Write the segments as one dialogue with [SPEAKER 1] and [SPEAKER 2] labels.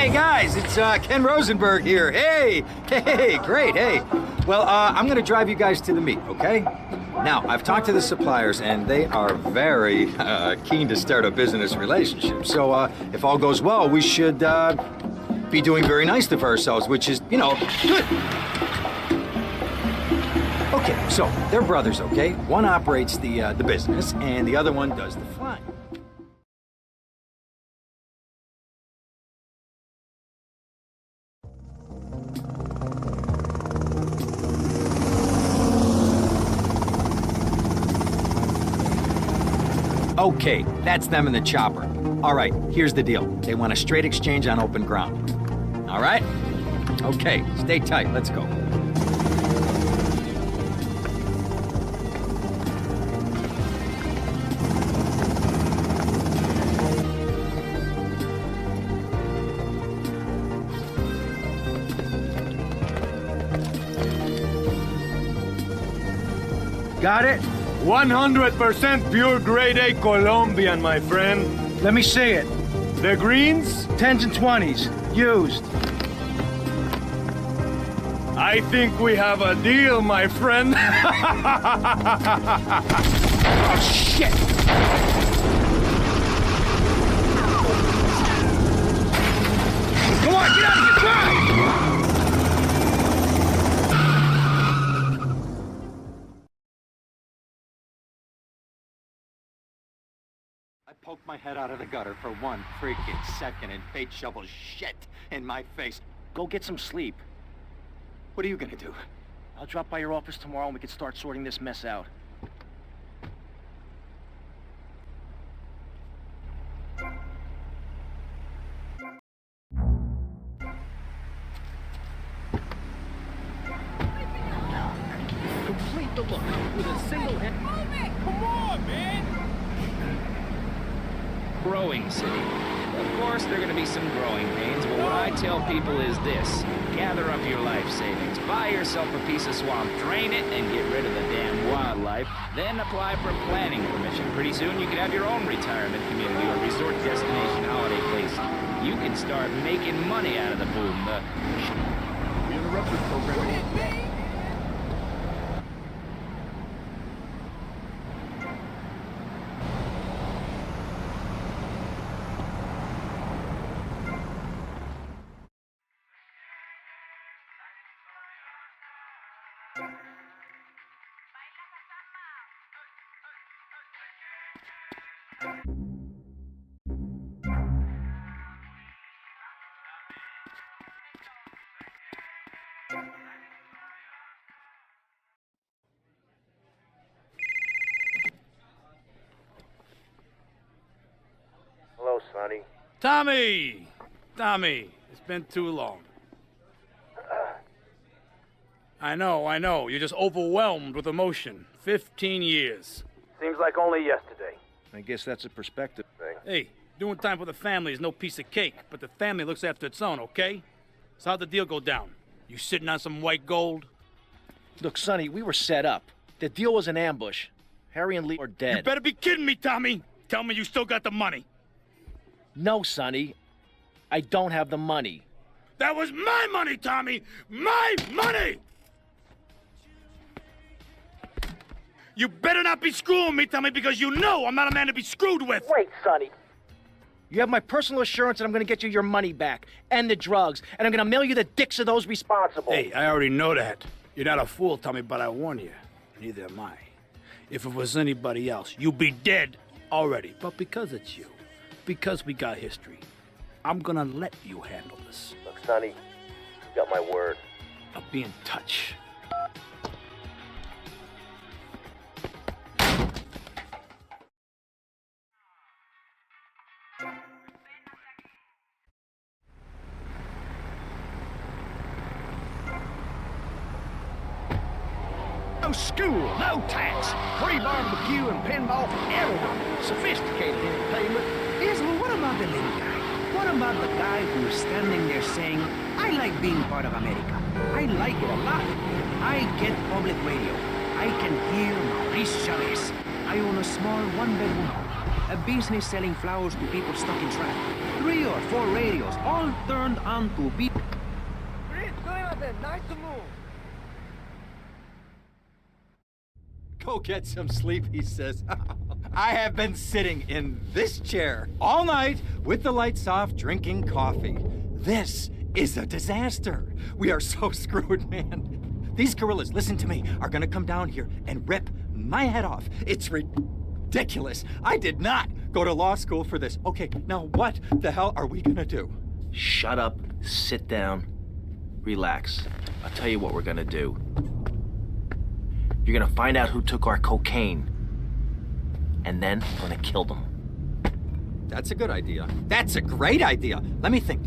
[SPEAKER 1] Hey guys, it's Ken Rosenberg here. Hey, great, hey. Well, I'm gonna drive you guys to the meet, okay? Now, I've talked to the suppliers, and they are very keen to start a business relationship. So, if all goes well, we should be doing very nicely for ourselves, which is, you know, good. Okay, so they're brothers, okay? One operates the business, and the other one does the flying. Okay, that's them in the chopper. All right, here's the deal. They want a straight exchange on open ground. All right? Okay, stay tight. Let's go.
[SPEAKER 2] Got it? 100% pure grade A Colombian, my friend.
[SPEAKER 3] Let me see it.
[SPEAKER 2] The greens?
[SPEAKER 3] 10s and 20s. Used.
[SPEAKER 2] I think we have a deal, my friend.
[SPEAKER 3] Oh, shit! Come on, get out of here! Drive!
[SPEAKER 1] I poked my head out of the gutter for one freaking second and fate shovels shit in my face.
[SPEAKER 4] Go get some sleep.
[SPEAKER 1] What are you gonna do?
[SPEAKER 4] I'll drop by your office tomorrow and we can start sorting this mess out. Complete the look with a single hit.
[SPEAKER 2] Come on, man!
[SPEAKER 5] Growing city. Of course, there are going to be some growing pains, but what I tell people is this. Gather up your life savings, buy yourself a piece of swamp, drain it, and get rid of the damn wildlife. Then apply for planning permission. Pretty soon you could have your own retirement community or resort destination holiday place. You can start making money out of the boom.
[SPEAKER 2] We interrupted programming.
[SPEAKER 6] Hello, Sonny.
[SPEAKER 3] Tommy, it's been too long. I know, you're just overwhelmed with emotion. 15 years.
[SPEAKER 6] Seems like only yesterday.
[SPEAKER 2] I guess that's a perspective thing.
[SPEAKER 3] Hey, doing time for the family is no piece of cake, but the family looks after its own, okay? So how'd the deal go down? You sitting on some white gold?
[SPEAKER 4] Look, Sonny, we were set up. The deal was an ambush. Harry and Lee are dead.
[SPEAKER 3] You better be kidding me, Tommy! Tell me you still got the money.
[SPEAKER 4] No, Sonny. I don't have the money.
[SPEAKER 3] That was my money, Tommy! My money! You better not be screwing me, Tommy, because you know I'm not a man to be screwed with!
[SPEAKER 4] Wait, Sonny. You have my personal assurance that I'm going to get you your money back, and the drugs, and I'm going to mail you the dicks of those responsible.
[SPEAKER 3] Hey, I already know that. You're not a fool, Tommy, but I warn you. Neither am I. If it was anybody else, you'd be dead already. But because it's you, because we got history, I'm gonna let you handle this.
[SPEAKER 6] Look, Sonny, you got my word.
[SPEAKER 3] I'll be in touch.
[SPEAKER 7] No school, no tax, free barbecue and pinball for everyone. Sophisticated entertainment. Isla, what about the little guy? What about the guy who's standing there saying, I like being part of America. I like it a lot. I get public radio. I can hear Maurice Chavez. I own a small one-bedroom home. A business selling flowers to people stuck in traffic. 3 or 4 radios, all turned on to be...
[SPEAKER 1] Go get some sleep, he says. I have been sitting in this chair all night with the lights off, drinking coffee. This is a disaster. We are so screwed, man. These gorillas, listen to me, are gonna come down here and rip my head off. It's ridiculous. I did not go to law school for this. Okay, now what the hell are we gonna do?
[SPEAKER 4] Shut up, sit down, relax. I'll tell you what we're gonna do. You're gonna find out who took our cocaine. And then we're gonna kill them.
[SPEAKER 1] That's a good idea. That's a great idea. Let me think.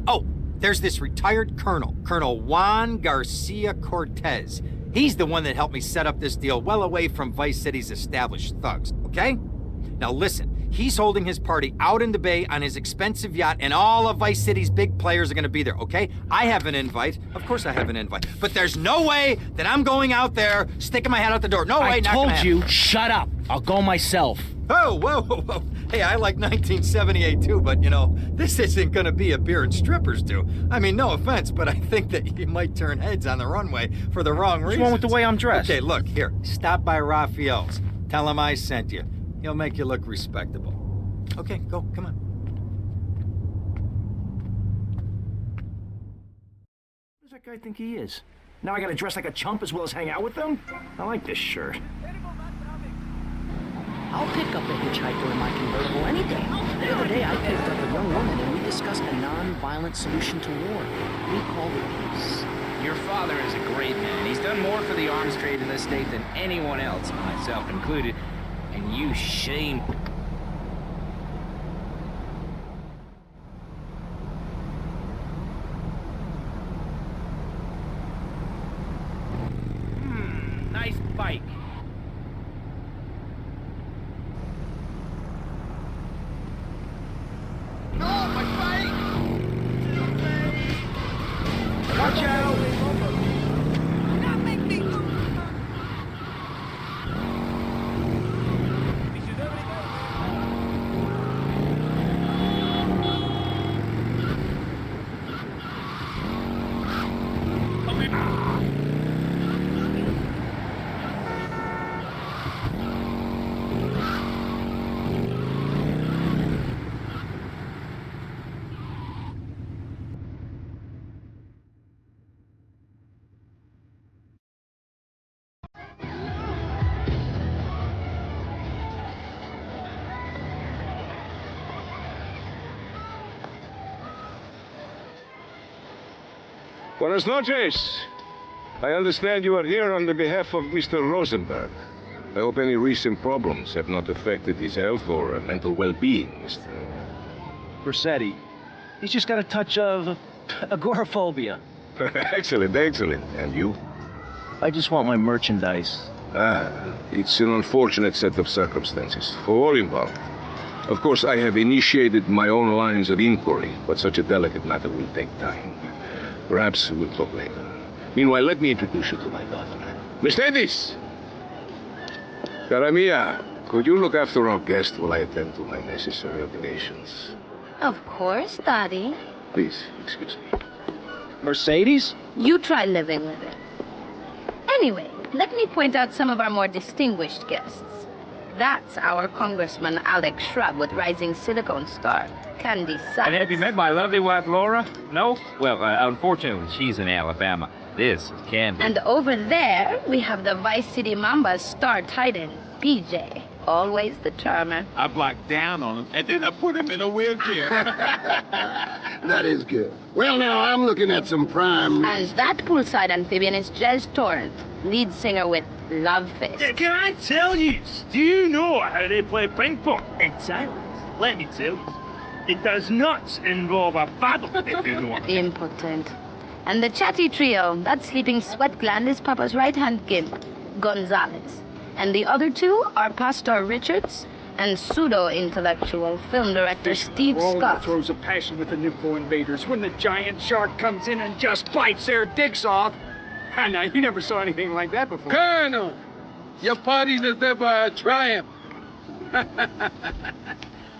[SPEAKER 1] Oh, there's this retired colonel, Colonel Juan Garcia Cortez. He's the one that helped me set up this deal well away from Vice City's established thugs, okay? Now listen, he's holding his party out in the bay on his expensive yacht, and all of Vice City's big players are gonna be there, okay? I have an invite. Of course I have an invite. But there's no way that I'm going out there sticking my head out the door. No way,
[SPEAKER 4] I
[SPEAKER 1] not
[SPEAKER 4] told
[SPEAKER 1] gonna
[SPEAKER 4] you,
[SPEAKER 1] happen.
[SPEAKER 4] shut up. I'll go myself.
[SPEAKER 1] Oh, whoa. Hey, I like 1978 too, but you know, this isn't gonna be a beer and strippers do. I mean, no offense, but I think that you might turn heads on the runway for the wrong reasons.
[SPEAKER 4] What's wrong with the way I'm dressed?
[SPEAKER 1] Okay, look, here, stop by Raphael's. Tell him I sent you. He'll make you look respectable. Okay, go, come on.
[SPEAKER 4] Who does that guy think he is? Now I gotta dress like a chump as well as hang out with them? I like this shirt.
[SPEAKER 8] I'll pick up a hitchhiker in my convertible any day. The other day, I picked up a young woman and we discussed a non-violent solution to war. We called it peace.
[SPEAKER 5] Your father is a great man. He's done more for the arms trade in this state than anyone else, myself included. And you shame...
[SPEAKER 4] Nice bike. Watch out!
[SPEAKER 2] Buenas noches. I understand you are here on the behalf of Mr. Rosenberg. I hope any recent problems have not affected his health or mental well-being, Mr.
[SPEAKER 4] Rossetti. He's just got a touch of agoraphobia.
[SPEAKER 2] Excellent. And you?
[SPEAKER 4] I just want my merchandise.
[SPEAKER 2] It's an unfortunate set of circumstances for all involved. Of course, I have initiated my own lines of inquiry, but such a delicate matter will take time. Perhaps we'll talk later. Meanwhile, let me introduce you to my daughter. Miss Davis! Cara mia, could you look after our guest while I attend to my necessary obligations?
[SPEAKER 9] Of course, Daddy.
[SPEAKER 2] Please, excuse me.
[SPEAKER 4] Mercedes?
[SPEAKER 9] You try living with it. Anyway, let me point out some of our more distinguished guests. That's our Congressman Alex Shrub with Rising Silicon Star, Candy Sachs.
[SPEAKER 10] And have you met my lovely wife, Laura? No? Well, unfortunately, she's in Alabama. This is Candy.
[SPEAKER 9] And over there, we have the Vice City Mamba's star titan, PJ. Always the charmer.
[SPEAKER 11] I blocked down on him, and then I put him in a wheelchair.
[SPEAKER 12] That is good. Well, now, I'm looking at some prime...
[SPEAKER 9] And that poolside amphibian is Jez Torrent, lead singer with Love Fist.
[SPEAKER 13] Can I tell you, do you know how they play ping pong in silence? Let me tell you, it does not involve a paddle, if you know.
[SPEAKER 9] Impotent. And the chatty trio, that sleeping sweat gland is Papa's right-hand gimp, Gonzalez. And the other two are Pastor Richards and pseudo-intellectual film director Steve Scott.
[SPEAKER 13] Throws a passion with the Nippo invaders when the giant shark comes in and just bites their dicks off. And now, you never saw anything like that before.
[SPEAKER 12] Colonel, your party is ever a triumph.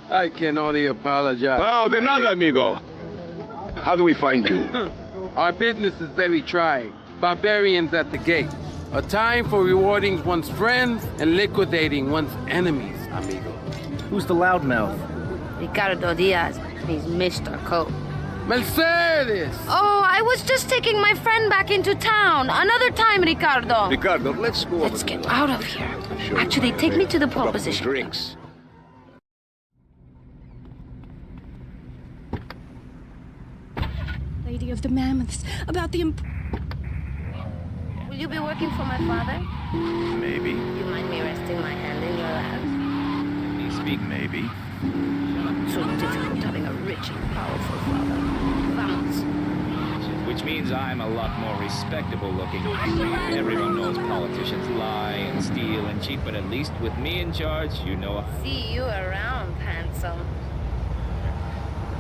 [SPEAKER 12] I can only apologize.
[SPEAKER 2] Oh, de nada, amigo. How do we find you?
[SPEAKER 12] Our business is very trying. Barbarians at the gate. A time for rewarding one's friends and liquidating one's enemies, amigo.
[SPEAKER 4] Who's the loudmouth?
[SPEAKER 9] Ricardo Diaz. He's Mr. Coke.
[SPEAKER 12] Mercedes!
[SPEAKER 9] Oh, I was just taking my friend back into town. Another time, Ricardo.
[SPEAKER 2] Ricardo, let's go.
[SPEAKER 9] Let's get out of here. Actually, take me to the pole position.
[SPEAKER 2] Drinks.
[SPEAKER 14] Lady of the Mammoths, about the
[SPEAKER 9] Will you be working for my father?
[SPEAKER 11] Maybe.
[SPEAKER 9] You mind me resting my hand in your lap?
[SPEAKER 11] You speak maybe.
[SPEAKER 9] So difficult having a rich and powerful father. Vamos.
[SPEAKER 5] Which means I'm a lot more respectable looking. Everyone knows politicians lie and steal and cheat, but at least with me in charge, you know.
[SPEAKER 9] See you around, handsome.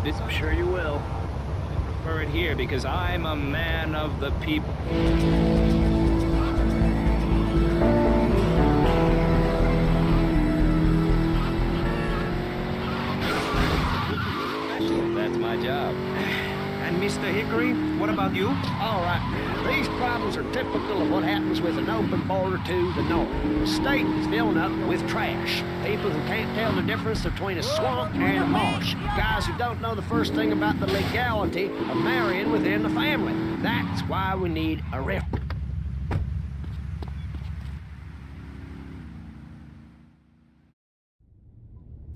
[SPEAKER 5] I'm sure you will. I prefer it here because I'm a man of the people. That's my job.
[SPEAKER 7] And Mr. Hickory, what about you? All right. These problems are typical of what happens with an open border to the north. The state is filling up with trash. People who can't tell the difference between a swamp and a marsh. Guys who don't know the first thing about the legality of marrying within the family. That's why we need a referendum.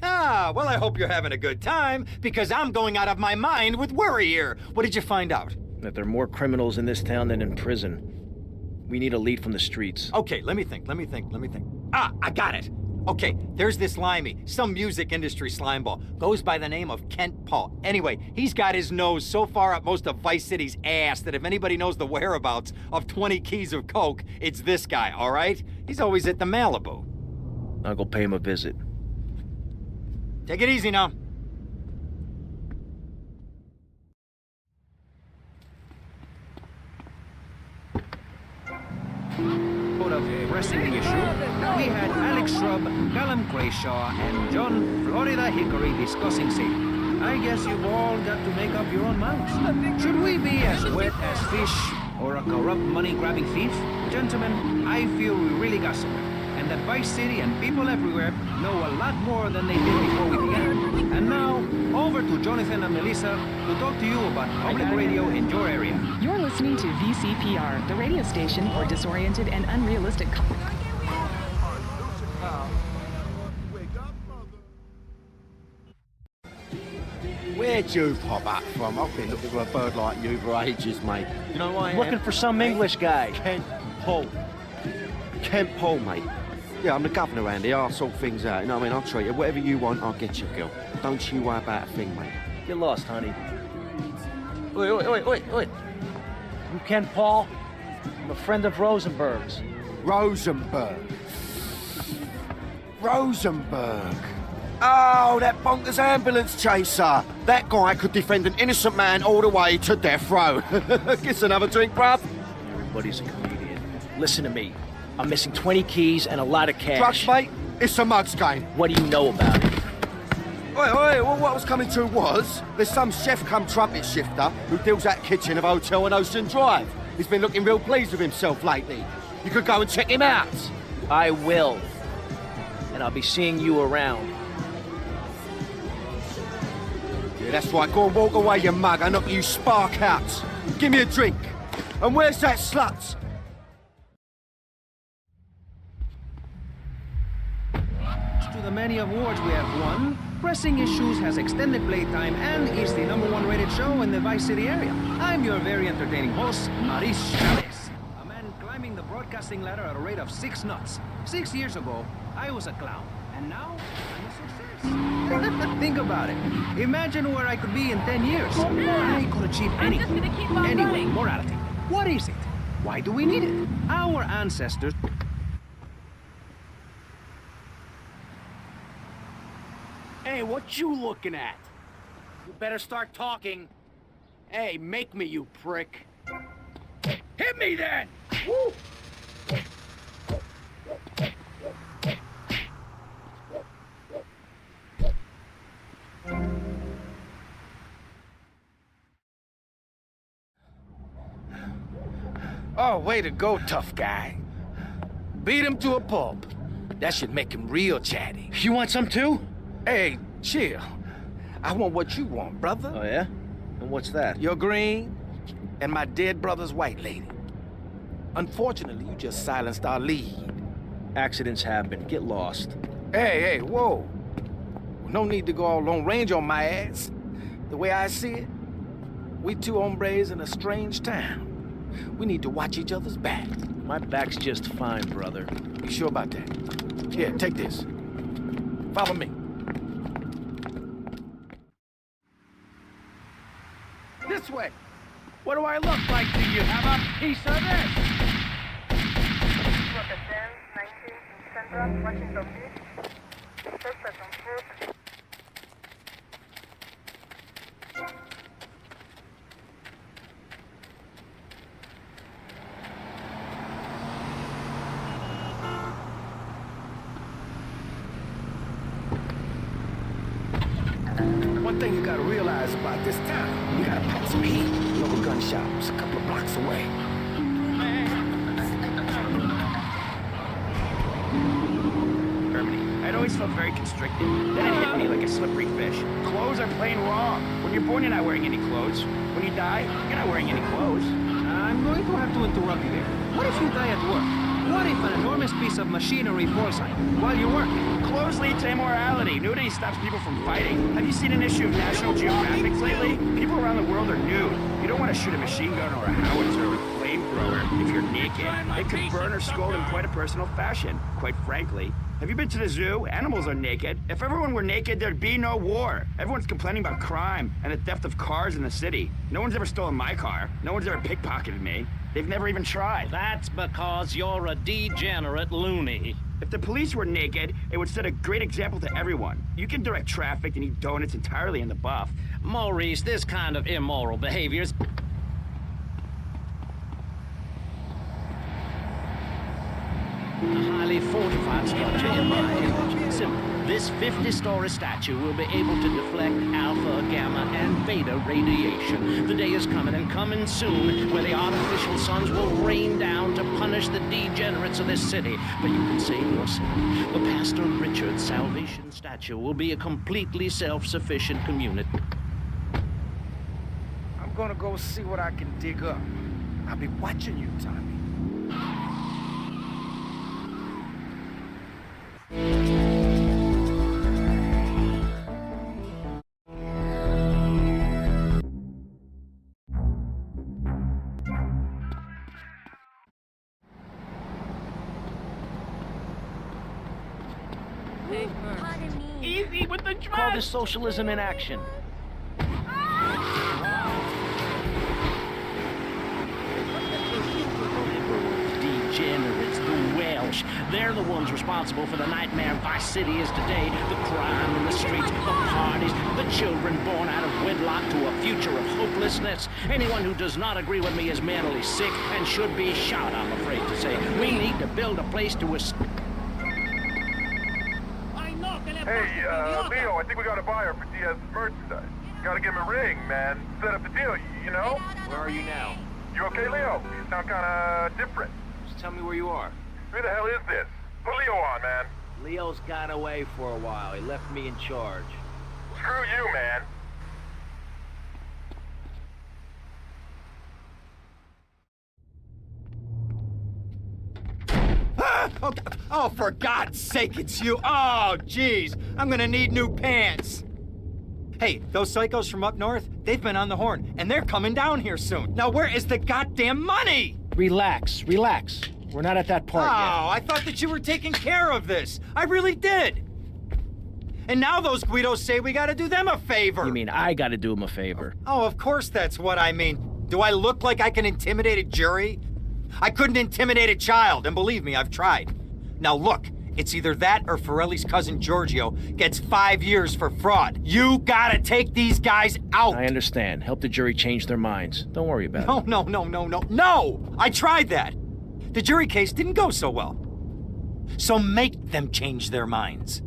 [SPEAKER 1] Ah, well, I hope you're having a good time, because I'm going out of my mind with worry here. What did you find out?
[SPEAKER 4] That there are more criminals in this town than in prison. We need a lead from the streets.
[SPEAKER 1] Okay, let me think. Ah, I got it. Okay, there's this limey, some music industry slimeball. Goes by the name of Kent Paul. Anyway, he's got his nose so far up most of Vice City's ass that if anybody knows the whereabouts of 20 keys of coke, it's this guy, all right? He's always at the Malibu.
[SPEAKER 4] I'll go pay him a visit.
[SPEAKER 1] Take it easy now.
[SPEAKER 7] Of pressing issue, we had Alex Shrub, Callum Crayshaw, and John Florida Hickory discussing safety. I guess you've all got to make up your own minds. Should we be as wet as fish or a corrupt money-grabbing thief? Gentlemen, I feel we really got somewhere, and that Vice City and people everywhere know a lot more than they did before we began. And now, over to Jonathan and Melissa to talk to you about public radio in your area.
[SPEAKER 15] You're listening to VCPR, the radio station for disoriented and unrealistic.
[SPEAKER 16] Where'd you pop up from? I've been looking for a bird like you for ages, mate. You know why?
[SPEAKER 4] Looking for some English guy.
[SPEAKER 16] Kent Paul. Kent Paul, mate. Yeah, I'm the governor around here. I'll sort things out. You know what I mean? I'll treat you. Whatever you want, I'll get you, girl. Don't you worry about a thing, mate.
[SPEAKER 4] Get lost, honey.
[SPEAKER 16] Wait.
[SPEAKER 4] You Kent Paul? I'm a friend of Rosenberg's.
[SPEAKER 16] Rosenberg. Oh, that bonkers ambulance chaser. That guy could defend an innocent man all the way to death row. Get another drink, bruv.
[SPEAKER 4] Everybody's a comedian. Listen to me. I'm missing 20 keys and a lot of cash.
[SPEAKER 16] Drugs, mate? It's a mug's game.
[SPEAKER 4] What do you know about it?
[SPEAKER 16] Wait, well, what I was coming to was, there's some chef come trumpet shifter who deals at kitchen of a hotel on Ocean Drive. He's been looking real pleased with himself lately. You could go and check him out.
[SPEAKER 4] I will. And I'll be seeing you around.
[SPEAKER 16] Yeah, that's right. Go and walk away, you mug. I knock you spark out. Give me a drink. And where's that slut?
[SPEAKER 7] To the many awards we have won, Pressing Issues has extended playtime and is the #1 rated show in the Vice City area. I'm your very entertaining host, Maurice Chavez, a man climbing the broadcasting ladder at a rate of 6 knots. 6 years ago, I was a clown, and now I'm a success. Think about it. Imagine where I could be in 10 years. I could achieve anything. Anyway, morality. What is it? Why do we need it? Our ancestors...
[SPEAKER 17] Hey, what you looking at? You better start talking. Hey, make me, you prick. Hit me then! Woo!
[SPEAKER 7] Oh, way to go, tough guy. Beat him to a pulp. That should make him real chatty.
[SPEAKER 17] You want some too?
[SPEAKER 7] Hey, chill. I want what you want, brother.
[SPEAKER 4] Oh, yeah? And what's that?
[SPEAKER 7] Your green and my dead brother's white lady. Unfortunately, you just silenced our lead.
[SPEAKER 4] Accidents happen. Get lost.
[SPEAKER 7] Hey, whoa. No need to go all Lone Ranger on my ass. The way I see it, we two hombres in a strange town. We need to watch each other's back.
[SPEAKER 4] My back's just fine, brother.
[SPEAKER 7] You sure about that? Here, take this. Follow me. This way. What do I look like to you? Have a piece of this?
[SPEAKER 18] Washington Beach. Suspect on foot.
[SPEAKER 7] One thing you gotta realize about this town, we gotta pop some heat. Local gun shops a couple of blocks away.
[SPEAKER 5] I'd always felt very constricted. Then it hit me like a slippery fish. Clothes are plain wrong. When you're born, you're not wearing any clothes. When you die, you're not wearing any clothes.
[SPEAKER 17] I'm going to have to interrupt you there. What if you die at work? What if an enormous piece of machinery falls on you while you're working?
[SPEAKER 5] Clothes lead to immorality. Nudity stops people from fighting. Have you seen an issue of National Geographic lately? People around the world are nude. You don't want to shoot a machine gun or a howitzer or a flamethrower if you're naked. It could burn or scald in quite a personal fashion, quite frankly. Have you been to the zoo? Animals are naked. If everyone were naked, there'd be no war. Everyone's complaining about crime and the theft of cars in the city. No one's ever stolen my car. No one's ever pickpocketed me. They've never even tried.
[SPEAKER 17] That's because you're a degenerate loony.
[SPEAKER 5] If the police were naked, it would set a great example to everyone. You can direct traffic and eat donuts entirely in the buff.
[SPEAKER 17] Maurice, this kind of immoral behavior's... a highly fortified structure in my image. Simple. This 50-story statue will be able to deflect alpha, gamma, and beta radiation. The day is coming, and coming soon, where the artificial suns will rain down to punish the degenerates of this city. But you can save yourself. The Pastor Richard Salvation statue will be a completely self-sufficient community.
[SPEAKER 7] I'm gonna go see what I can dig up. I'll be watching you, Tommy.
[SPEAKER 5] Easy with the dress!
[SPEAKER 4] Call this socialism in action.
[SPEAKER 17] Degenerates, the Welsh. They're the ones responsible for the nightmare Vice City is today. The crime in the streets, the parties, the children born out of wedlock to a future of hopelessness. Anyone who does not agree with me is mentally sick and should be shot, I'm afraid to say. We need to build a place to escape.
[SPEAKER 19] Hey, Leo, I think we got a buyer for Diaz's merchandise. Gotta give him a ring, man. Set up the deal, you know?
[SPEAKER 5] Where are you now?
[SPEAKER 19] You okay, Leo? You sound kinda different.
[SPEAKER 5] Just tell me where you are.
[SPEAKER 19] Who the hell is this? Put Leo on, man.
[SPEAKER 5] Leo's got away for a while. He left me in charge.
[SPEAKER 19] Screw you, man.
[SPEAKER 1] Oh, for God's sake, it's you. Oh, jeez. I'm gonna need new pants. Hey, those psychos from up north, they've been on the horn, and they're coming down here soon. Now, where is the goddamn money?
[SPEAKER 17] Relax. We're not at that part yet.
[SPEAKER 1] Oh, I thought that you were taking care of this. I really did. And now those Guidos say we gotta do them a favor.
[SPEAKER 4] You mean I gotta do him a favor?
[SPEAKER 1] Oh, of course that's what I mean. Do I look like I can intimidate a jury? I couldn't intimidate a child, and believe me, I've tried. Now look, it's either that or Forelli's cousin Giorgio gets 5 years for fraud. You gotta take these guys out.
[SPEAKER 4] I understand. Help the jury change their minds. Don't worry about it.
[SPEAKER 1] No! I tried that. The jury case didn't go so well. So make them change their minds.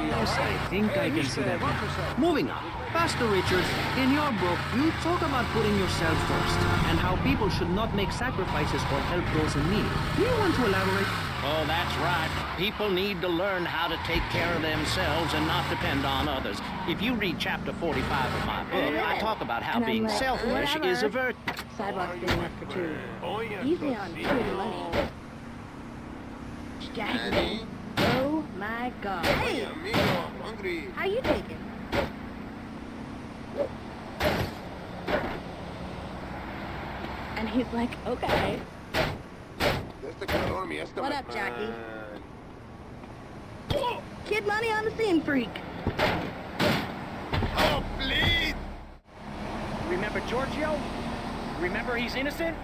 [SPEAKER 17] Yes, I think I can see that now. Moving on. Pastor Richards, in your book, you talk about putting yourself first and how people should not make sacrifices or help those in need. Do you want to elaborate?
[SPEAKER 5] Oh, that's right. People need to learn how to take care of themselves and not depend on others. If you read chapter 45 of my book, I talk about how
[SPEAKER 9] And I'm
[SPEAKER 5] being
[SPEAKER 9] like,
[SPEAKER 5] selfish is a
[SPEAKER 9] whatever.
[SPEAKER 5] virtue.
[SPEAKER 9] Sidewalk's been enough for two. Easy on free money. Jackie. Oh my God. Hey, how you taking? And he's like, okay. What up, Jackie? Kid Money on the scene, freak.
[SPEAKER 7] Oh, please!
[SPEAKER 17] Remember Giorgio? Remember he's innocent?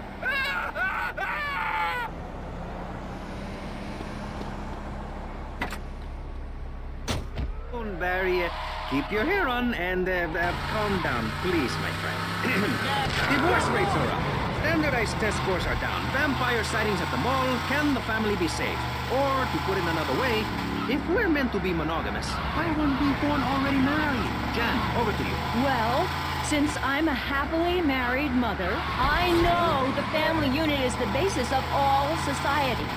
[SPEAKER 17] Don't Barry, keep your hair on and calm down, please, my friend. Divorce rates are up. Standardized test scores are down. Vampire sightings at the mall. Can the family be saved? Or, to put it another way, if we're meant to be monogamous, why weren't we born already married? Jan, over to you.
[SPEAKER 20] Well, since I'm a happily married mother, I know the family unit is the basis of all society.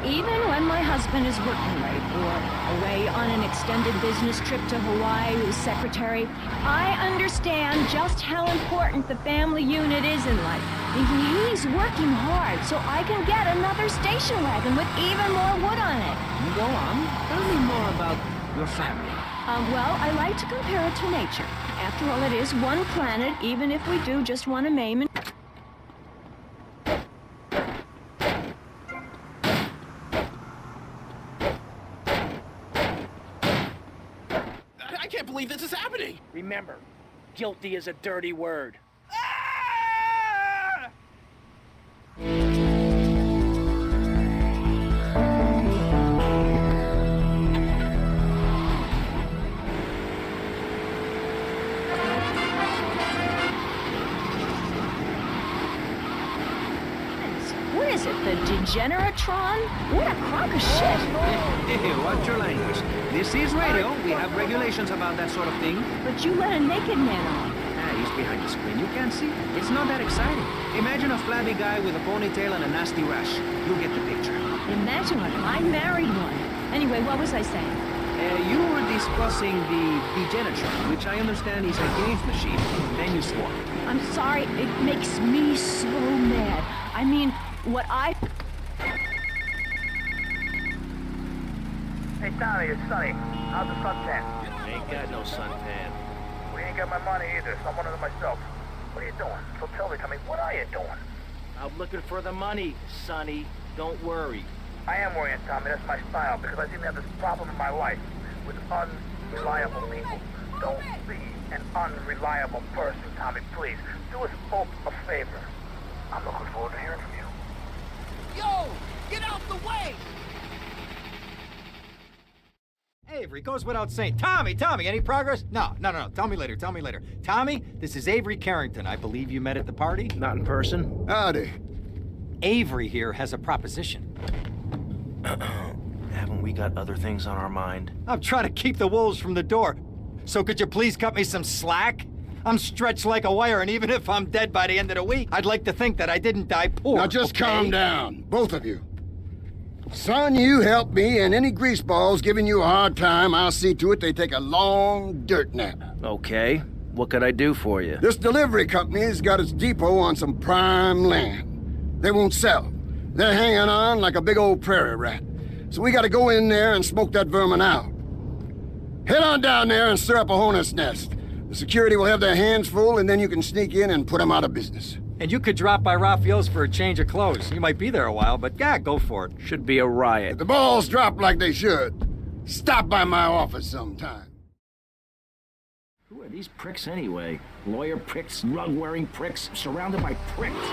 [SPEAKER 20] Even when my husband is working late or away on an extended business trip to Hawaii with his secretary, I understand just how important the family unit is in life. He's working hard so I can get another station wagon with even more wood on it.
[SPEAKER 17] Go on. Tell me more about your family.
[SPEAKER 20] Well, I like to compare it to nature. After all, it is one planet, even if we do just want to maim and...
[SPEAKER 17] I can't believe this is happening! Remember, guilty is a dirty word.
[SPEAKER 20] What is it, the Degeneratron? What a crock of shit!
[SPEAKER 17] Hey, watch your language. This is radio. We have regulations about that sort of thing.
[SPEAKER 20] But you let a naked man on.
[SPEAKER 17] He's behind the screen. You can't see. It's not that exciting. Imagine a flabby guy with a ponytail and a nasty rash. You get the picture.
[SPEAKER 20] Imagine it. I married one. Anyway, what was I saying?
[SPEAKER 17] You were discussing the Degenatron, which I understand is a games machine. Then you swore.
[SPEAKER 20] I'm sorry. It makes me so mad. I mean, what I...
[SPEAKER 6] Hey, Tommy, it's Sonny. How's the suntan?
[SPEAKER 5] Ain't got no suntan.
[SPEAKER 6] We ain't got my money either, so I'm wondering myself. What are you doing? So tell me, Tommy, what are you doing?
[SPEAKER 5] I'm looking for the money, Sonny. Don't worry.
[SPEAKER 6] I am worrying, Tommy. That's my style, because I seem to have this problem in my life with unreliable people. Don't be an unreliable person, Tommy, please. Do us both a favor. I'm looking forward to hearing from you.
[SPEAKER 7] Yo! Get out the way!
[SPEAKER 1] Avery, goes without saying. Tommy, any progress? No. Tell me later. Tommy, this is Avery Carrington. I believe you met at the party?
[SPEAKER 5] Not in person.
[SPEAKER 16] Howdy.
[SPEAKER 1] Avery here has a proposition.
[SPEAKER 4] Haven't we got other things on our mind?
[SPEAKER 1] I'm trying to keep the wolves from the door. So could you please cut me some slack? I'm stretched like a wire, and even if I'm dead by the end of the week, I'd like to think that I didn't die poor.
[SPEAKER 16] Now just
[SPEAKER 1] okay?
[SPEAKER 16] calm down, both of you. Son, you help me, and any greaseballs giving you a hard time, I'll see to it they take a long dirt nap.
[SPEAKER 5] Okay. What could I do for you?
[SPEAKER 16] This delivery company's got its depot on some prime land. They won't sell. They're hanging on like a big old prairie rat. So we gotta go in there and smoke that vermin out. Head on down there and stir up a hornet's nest. The security will have their hands full, and then you can sneak in and put them out of business.
[SPEAKER 1] And you could drop by Raphael's for a change of clothes. You might be there a while, but yeah, go for it.
[SPEAKER 5] Should be a riot.
[SPEAKER 16] If the balls drop like they should, stop by my office sometime.
[SPEAKER 5] Who are these pricks anyway? Lawyer pricks, rug-wearing pricks, surrounded by pricks.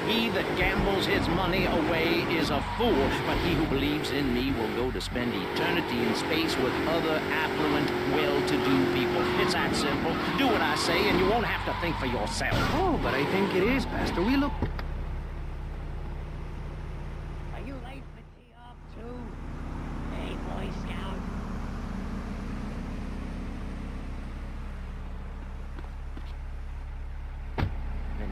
[SPEAKER 5] He that gambles his money away is a fool, but he who believes in me will go to spend eternity in space with other affluent, well-to-do people. It's that simple. Do what I say, and you won't have to think for yourself.
[SPEAKER 17] Oh, but I think it is, Pastor. We look...
[SPEAKER 7] Are you late for tea off, too? Hey,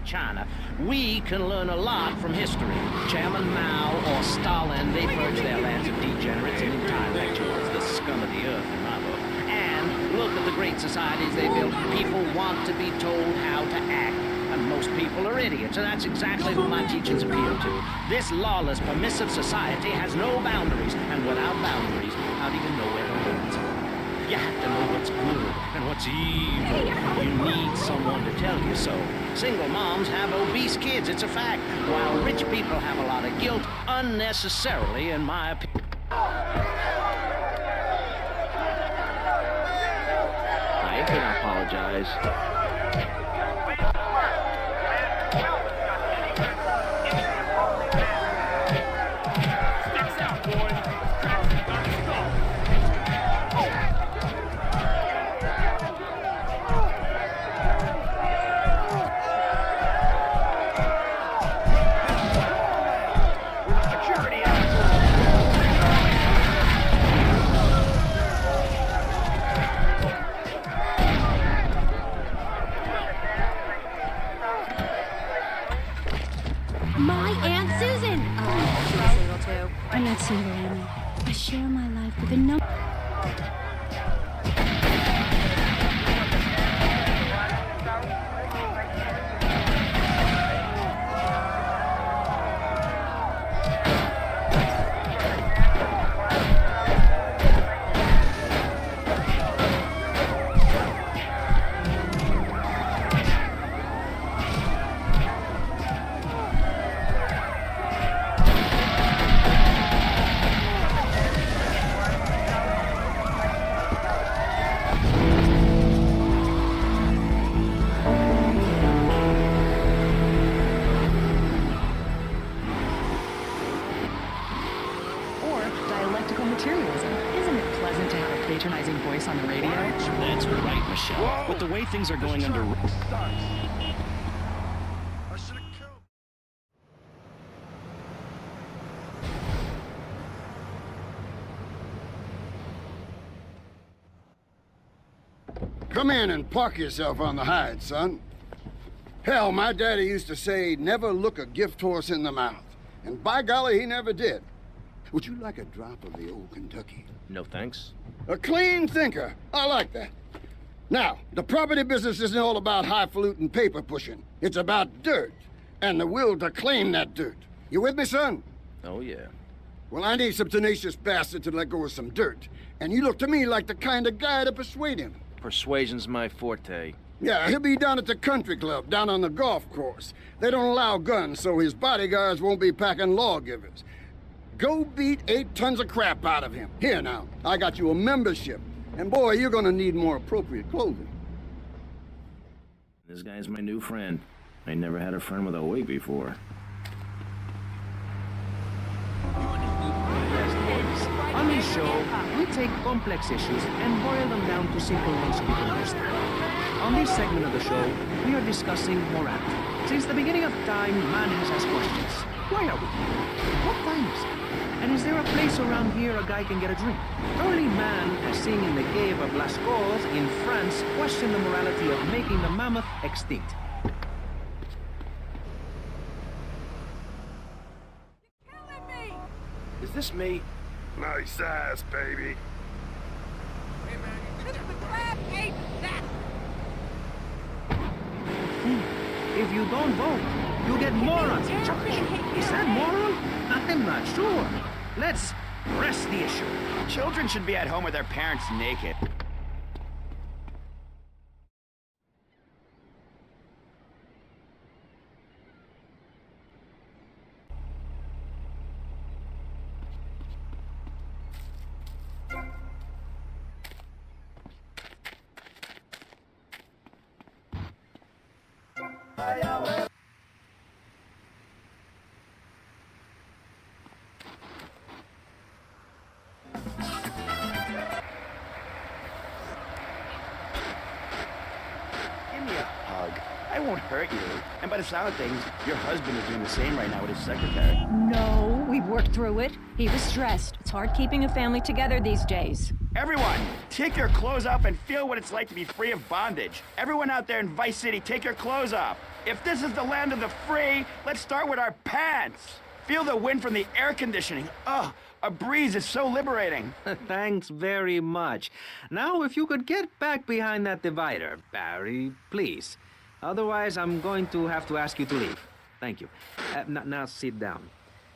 [SPEAKER 17] China, we can learn a lot from history. Chairman Mao or Stalin, they purged their lands of degenerates and intellectuals, the scum of the earth in my book. And look at the great societies they built. People want to be told how to act. And most people are idiots, and that's exactly who my teachings appeal to. This lawless, permissive society has no boundaries, and without boundaries, how do you know where the lines are? You have to know what's good and what's evil. You need someone to tell you so. Single moms have obese kids, it's a fact, while rich people have a lot of guilt, unnecessarily, in my opinion.
[SPEAKER 4] I ain't gonna apologize.
[SPEAKER 14] My Aunt Susan! Oh, she's single too. I'm not single, Amy. I share my life with a number.
[SPEAKER 15] patronizing voice on the radio?
[SPEAKER 17] That's right, Michelle. With the way things are going under...
[SPEAKER 16] Come in and park yourself on the hide, son. Hell, my daddy used to say, never look a gift horse in the mouth. And by golly, he never did. Would you like a drop of the old Kentucky?
[SPEAKER 4] No thanks.
[SPEAKER 16] A clean thinker. I like that. Now, the property business isn't all about highfalutin paper pushing. It's about dirt, and the will to claim that dirt. You with me, son?
[SPEAKER 4] Oh, yeah.
[SPEAKER 16] Well, I need some tenacious bastard to let go of some dirt. And you look to me like the kind of guy to persuade him.
[SPEAKER 4] Persuasion's my forte.
[SPEAKER 16] Yeah, he'll be down at the country club, down on the golf course. They don't allow guns, so his bodyguards won't be packing lawgivers. Go beat 8 tons of crap out of him. Here now, I got you a membership. And boy, you're gonna need more appropriate clothing.
[SPEAKER 4] This guy's my new friend. I never had a friend with a wig before.
[SPEAKER 17] On this show, we take complex issues and boil them down to simple ones we can understand. On this segment of the show, we are discussing morality. Since the beginning of time, man has asked questions. Why are we here? What time is it? And is there a place around here a guy can get a drink? Early man, as seen in the cave of Lascaux in France, questioned the morality of making the mammoth extinct.
[SPEAKER 3] Is this me?
[SPEAKER 19] Nice ass, baby.
[SPEAKER 17] If you don't vote, you get morons in charge. Is that moral? I'm not sure. Let's press the issue.
[SPEAKER 5] Children should be at home with their parents naked.
[SPEAKER 7] won't hurt you. And by the sound of things, your husband is doing the same right now with his secretary.
[SPEAKER 20] No, we've worked through it. He was stressed. It's hard keeping a family together these days.
[SPEAKER 7] Everyone, take your clothes off and feel what it's like to be free of bondage. Everyone out there in Vice City, take your clothes off. If this is the land of the free, let's start with our pants. Feel the wind from the air conditioning. Oh, a breeze is so liberating.
[SPEAKER 10] Thanks very much. Now, if you could get back behind that divider, Barry, please. Otherwise, I'm going to have to ask you to leave. Thank you. Now sit down.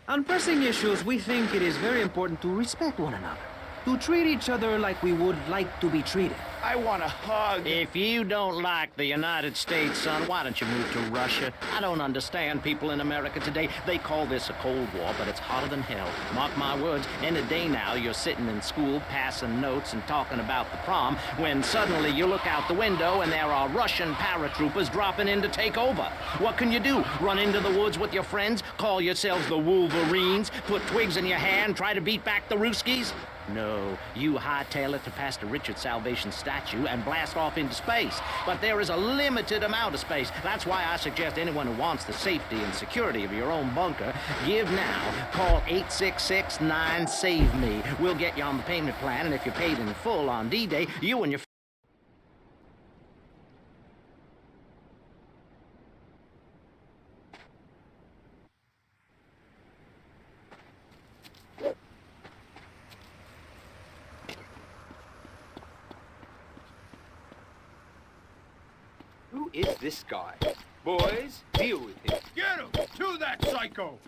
[SPEAKER 10] On pressing issues, we think it is very important to respect one another. To treat each other like we would like to be treated.
[SPEAKER 7] I want a hug.
[SPEAKER 17] If you don't like the United States, son, why don't you move to Russia? I don't understand people in America today. They call this a Cold War, but it's hotter than hell. Mark my words, in a day now, you're sitting in school, passing notes and talking about the prom, when suddenly you look out the window and there are Russian paratroopers dropping in to take over. What can you do? Run into the woods with your friends? Call yourselves the Wolverines? Put twigs in your hair and try to beat back the Ruskies? No, you hightail it to Pastor Richard's Salvation statue and blast off into space. But there is a limited amount of space. That's why I suggest anyone who wants the safety and security of your own bunker, give now. Call 866-9-SAVE-ME. We'll get you on the payment plan, and if you're paid in full on D-Day, you and your...
[SPEAKER 1] Who is this guy? Boys, deal with him.
[SPEAKER 3] Get him! To that psycho!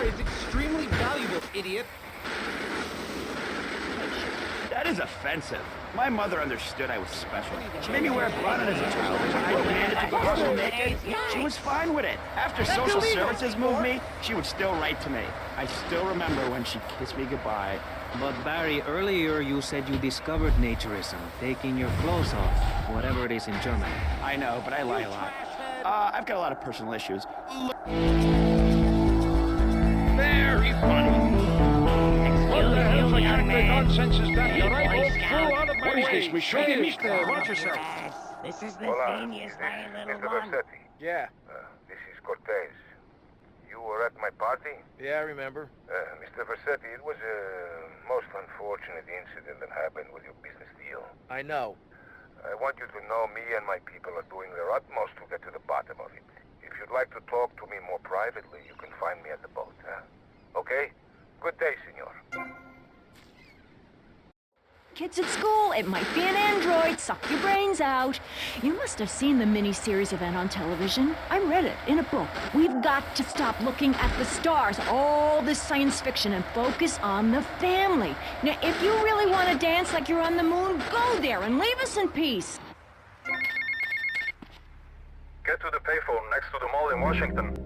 [SPEAKER 1] Is extremely valuable, idiot.
[SPEAKER 7] That is offensive. My mother understood I was special. She made me wear a bonnet as a child. When I demanded to go to school naked, she was fine with it. After social services moved me, she would still write to me. I still remember when she kissed me goodbye.
[SPEAKER 10] But Barry, earlier you said you discovered naturism, taking your clothes off, whatever it is in Germany.
[SPEAKER 7] I know, but I lie a lot. I've got a lot of personal issues.
[SPEAKER 13] Very funny. What the hell's the kind of nonsense is that? You're right, old fool, out of my way. What is this? We should get Mister. Watch yourself.
[SPEAKER 18] This is the
[SPEAKER 19] Hola,
[SPEAKER 18] genius by a little
[SPEAKER 19] Mr.
[SPEAKER 18] one.
[SPEAKER 19] Versetti.
[SPEAKER 3] Yeah.
[SPEAKER 19] This is Cortez. You were at my party?
[SPEAKER 3] Yeah, I remember.
[SPEAKER 19] Mr. Versetti, it was a most unfortunate incident that happened with your business deal.
[SPEAKER 3] I know.
[SPEAKER 19] I want you to know me and my people are doing their utmost to get to the bottom of it. If you'd like to talk to me more privately, you can find me at the boat, huh? Okay? Good day, senor.
[SPEAKER 20] Kids at school, it might be an android, suck your brains out. You must have seen the mini-series event on television. I read it in a book. We've got to stop looking at the stars, all this science fiction, and focus on the family. Now, if you really want to dance like you're on the moon, go there and leave us in peace.
[SPEAKER 19] Get to the payphone next to the mall in Washington.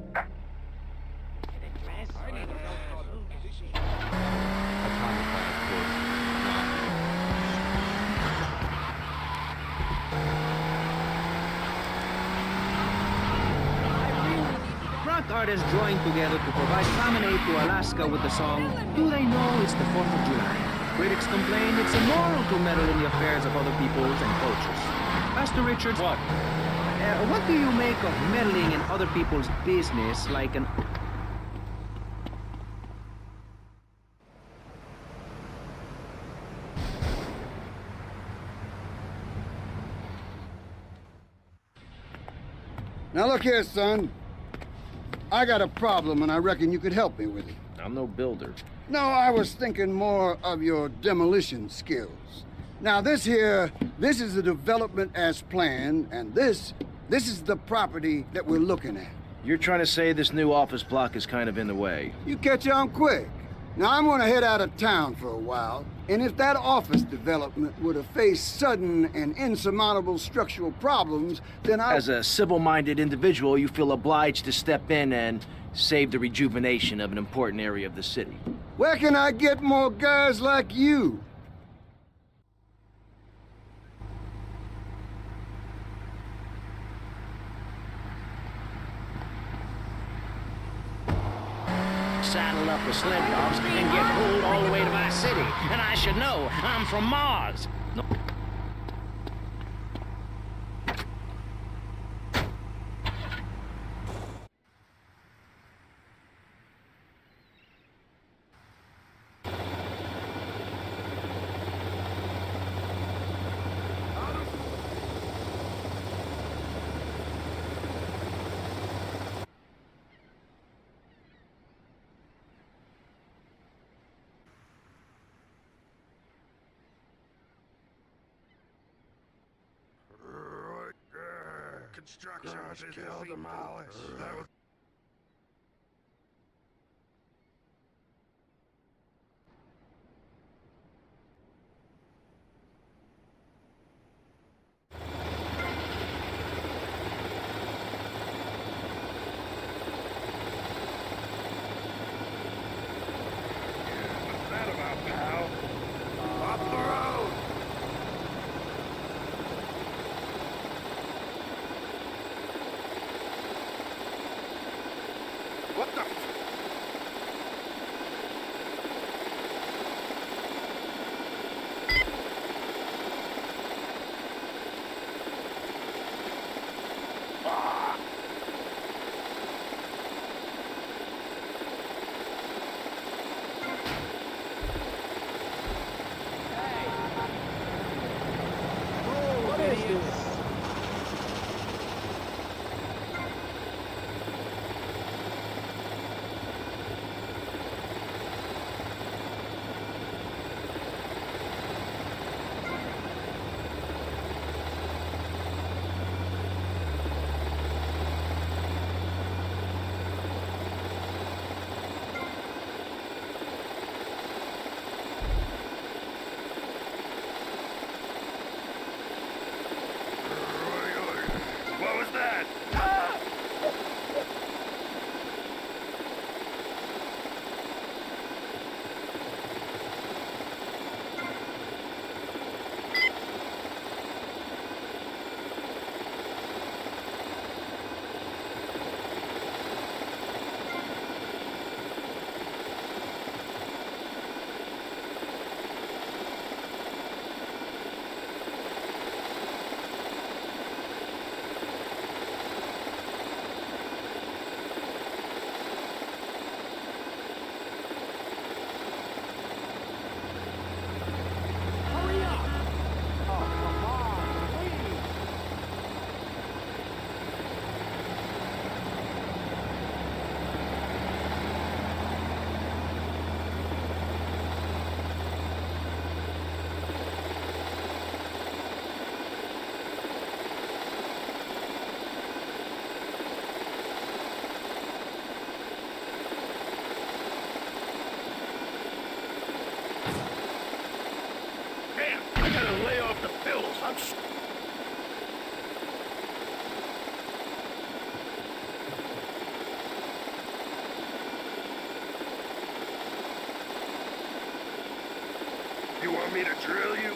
[SPEAKER 10] Rock artists joined together to provide common aid to Alaska with the song, Do They Know It's the 4th of July? Critics complain it's immoral to meddle in the affairs of other peoples and cultures. Pastor Richards, what do you make of meddling in other people's business like an...
[SPEAKER 16] Now look here, son. I got a problem, and I reckon you could help me with it.
[SPEAKER 4] I'm no builder.
[SPEAKER 16] No, I was thinking more of your demolition skills. Now, this is the development as planned, and this is the property that we're looking at.
[SPEAKER 4] You're trying to say this new office block is kind of in the way.
[SPEAKER 16] You catch on quick. Now, I'm gonna head out of town for a while, and if that office development were to face sudden and insurmountable structural problems, then
[SPEAKER 4] As a civil-minded individual, you feel obliged to step in and save the rejuvenation of an important area of the city.
[SPEAKER 16] Where can I get more guys like you?
[SPEAKER 17] Saddle up with sled dogs and get pulled all the way to my city. And I should know, I'm from Mars. No.
[SPEAKER 7] Construction kill, demolish. That was
[SPEAKER 16] What the?
[SPEAKER 7] what is this?
[SPEAKER 13] What was that? I gotta lay off the pills. You want me to drill you?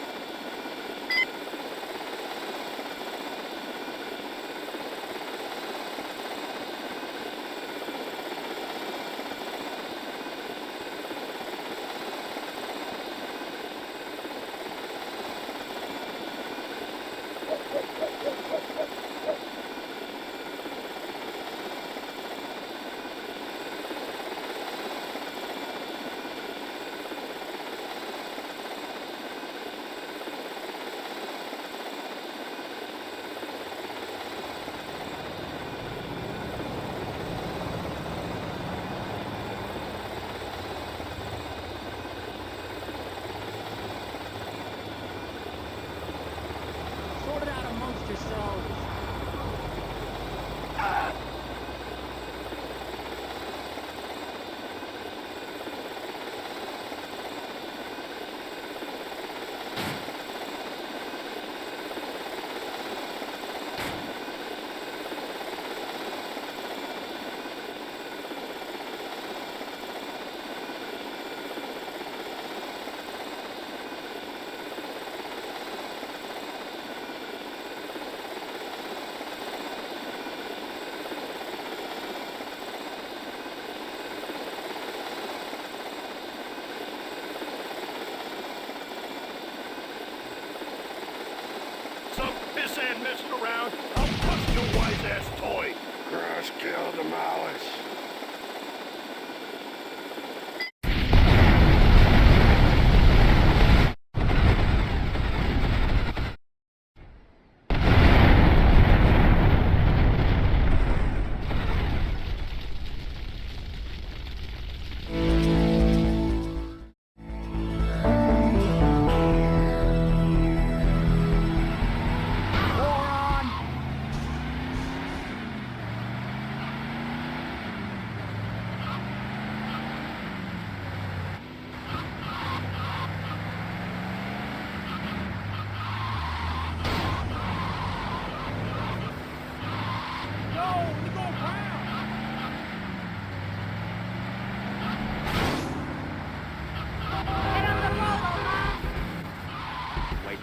[SPEAKER 13] this and messing around, I'll bust your wise-ass toy.
[SPEAKER 16] Crush, kill, demolish.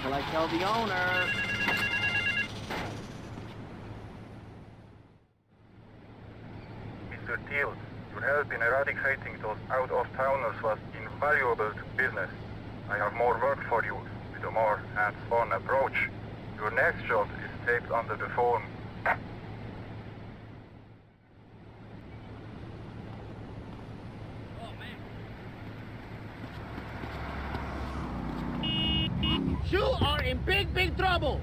[SPEAKER 4] Till I tell the owner.
[SPEAKER 19] Mr. Teal, your help in eradicating those out-of-towners was invaluable to business. I have more work for you, with a more hands-on approach. Your next job is taped under the phone.
[SPEAKER 7] You are in big, big trouble!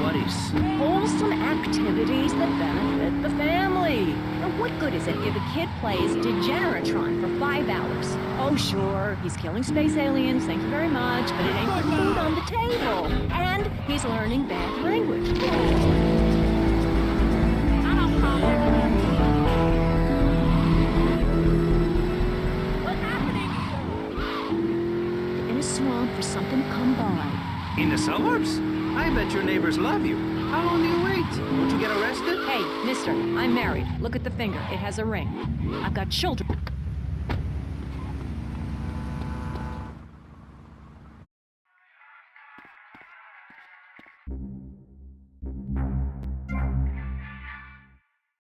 [SPEAKER 8] What is? Wholesome activities that benefit the family. Now, what good is it if a kid plays Degeneratron for 5 hours? Oh, sure, he's killing space aliens, thank you very much, but it ain't putting food on the table. And he's learning bad language. In a swamp for something to come by.
[SPEAKER 10] In the suburbs? I bet your neighbors love you. How long do you wait? Won't you get arrested?
[SPEAKER 20] Hey, mister, I'm married. Look at the finger. It has a ring. I've got children.